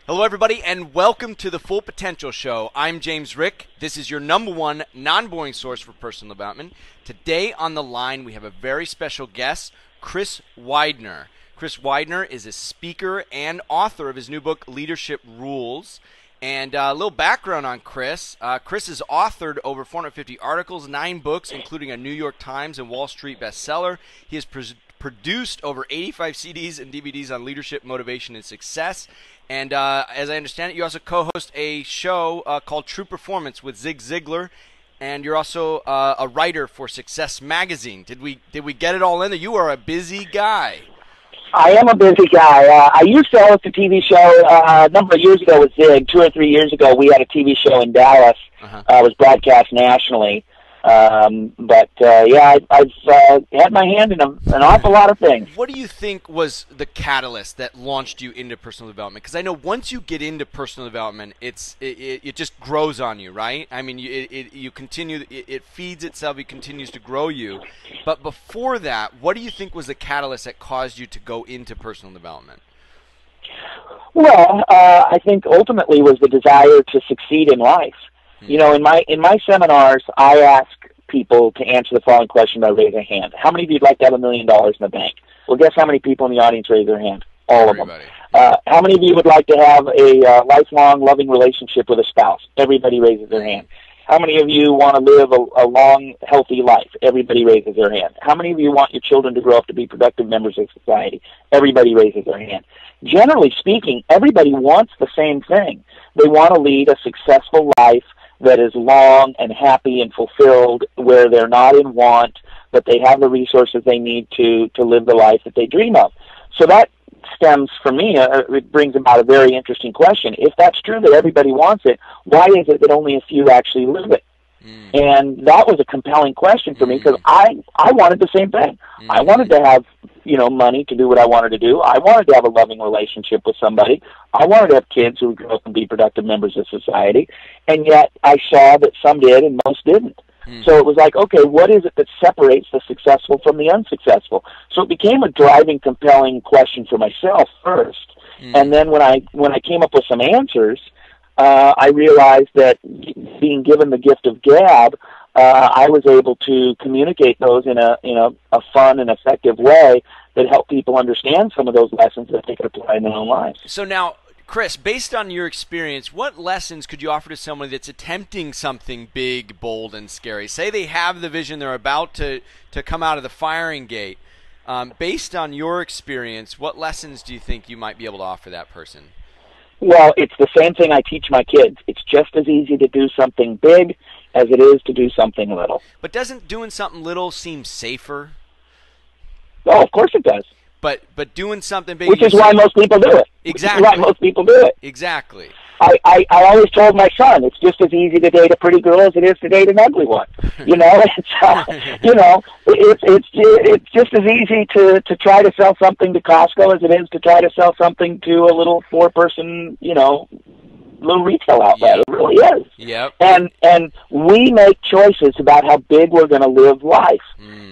Hello, everybody, and welcome to the Full Potential Show. I'm James Rick. This is your number one non-boring source for personal development. Today on the line, we have a very special guest, Chris Widen. Chris Widen is a speaker and author of his new book, Leadership Rules. And a little background on Chris. Chris has authored over 450 articles, 9 books, including a New York Times and Wall Street bestseller. He has produced over 85 CDs and DVDs on leadership, motivation, and success. And as I understand it, you also co-host a show called True Performance with Zig Ziglar, and you're also a writer for Success Magazine. Did we get it all in there? You are a busy guy. I am a busy guy. I used to host a TV show a number of years ago with Zig. 2 or 3 years ago, we had a TV show in Dallas. It was broadcast nationally. Yeah, I've had my hand in an awful lot of things. What do you think was the catalyst that launched you into personal development? Because I know once you get into personal development, it just grows on you, right? I mean, you continue, it feeds itself, it continues to grow you. But before that, what do you think was the catalyst that caused you to go into personal development? Well, I think ultimately was the desire to succeed in life. You know, in my seminars, I ask people to answer the following question by raising a hand. How many of you would like to have $1 million in the bank? Well, guess how many people in the audience raise their hand? All of them. How many of you would like to have a lifelong, loving relationship with a spouse? Everybody raises their hand. How many of you want to live a long, healthy life? Everybody raises their hand. How many of you want your children to grow up to be productive members of society? Everybody raises their hand. Generally speaking, everybody wants the same thing. They want to lead a successful life that is long and happy and fulfilled, where they're not in want, but they have the resources they need to live the life that they dream of. So that stems, for me, it brings about a very interesting question. If that's true that everybody wants it, why is it that only a few actually live it? And that was a compelling question for me, because I wanted the same thing. I wanted to have, money to do what I wanted to do. I wanted to have a loving relationship with somebody. I wanted to have kids who would grow up and be productive members of society. And yet I saw that some did and most didn't. So it was like, okay, what is it that separates the successful from the unsuccessful? So it became a driving, compelling question for myself first. And then when I came up with some answers, I realized that being given the gift of gab, I was able to communicate those in a fun and effective way that helped people understand some of those lessons that they could apply in their own lives. So now, Chris, based on your experience, what lessons could you offer to somebody that's attempting something big, bold, and scary? Say they have the vision, they're about to come out of the firing gate. Based on your experience, what lessons do you think you might be able to offer that person? Well, it's the same thing I teach my kids. It's just as easy to do something big as it is to do something little. But doesn't doing something little seem safer? Oh, of course it does. But doing something big... Which is why most people do it. Exactly. Which is why most people do it. Exactly. I always told my son, it's just as easy to date a pretty girl as it is to date an ugly one. It's just as easy to try to sell something to Costco as it is to try to sell something to a little 4-person, little retail outlet. It really is. Yep. And we make choices about how big we're going to live life.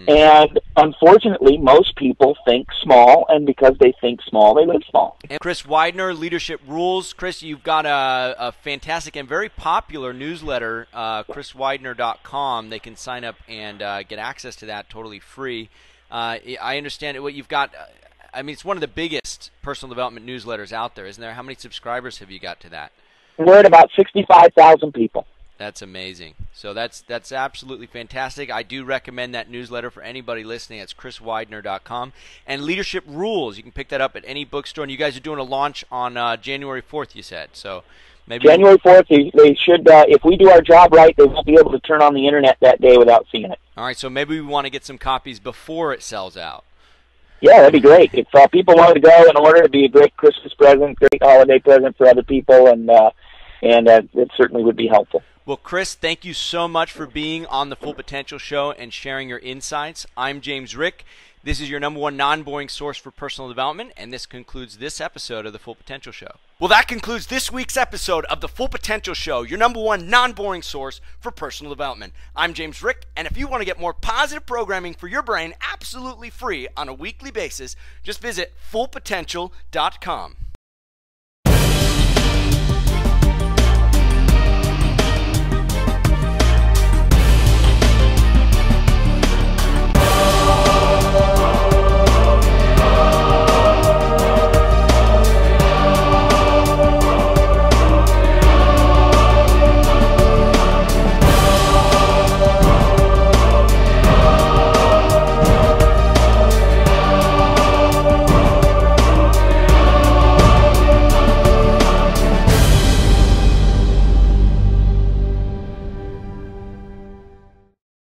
And unfortunately, most people think small, and because they think small, they live small. And Chris Widen, Leadership Rules. Chris, you've got a fantastic and very popular newsletter, chriswidener.com. They can sign up and get access to that totally free. I understand what you've got. It's one of the biggest personal development newsletters out there, isn't there? How many subscribers have you got to that? We're at about 65,000 people. That's amazing. So that's absolutely fantastic. I do recommend that newsletter for anybody listening. It's chriswidener.com. And Leadership Rules, you can pick that up at any bookstore. And you guys are doing a launch on January 4th, you said. So maybe January 4th, they should, if we do our job right, they won't be able to turn on the internet that day without seeing it. All right, so maybe we want to get some copies before it sells out. Yeah, that'd be great. If people wanted to go in order, it'd be a great Christmas present, great holiday present for other people, and it certainly would be helpful. Well, Chris, thank you so much for being on the Full Potential Show and sharing your insights. I'm James Rick. This is your number one non-boring source for personal development, and this concludes this episode of the Full Potential Show. Well, that concludes this week's episode of the Full Potential Show, your number one non-boring source for personal development. I'm James Rick, and if you want to get more positive programming for your brain absolutely free on a weekly basis, just visit fullpotential.com.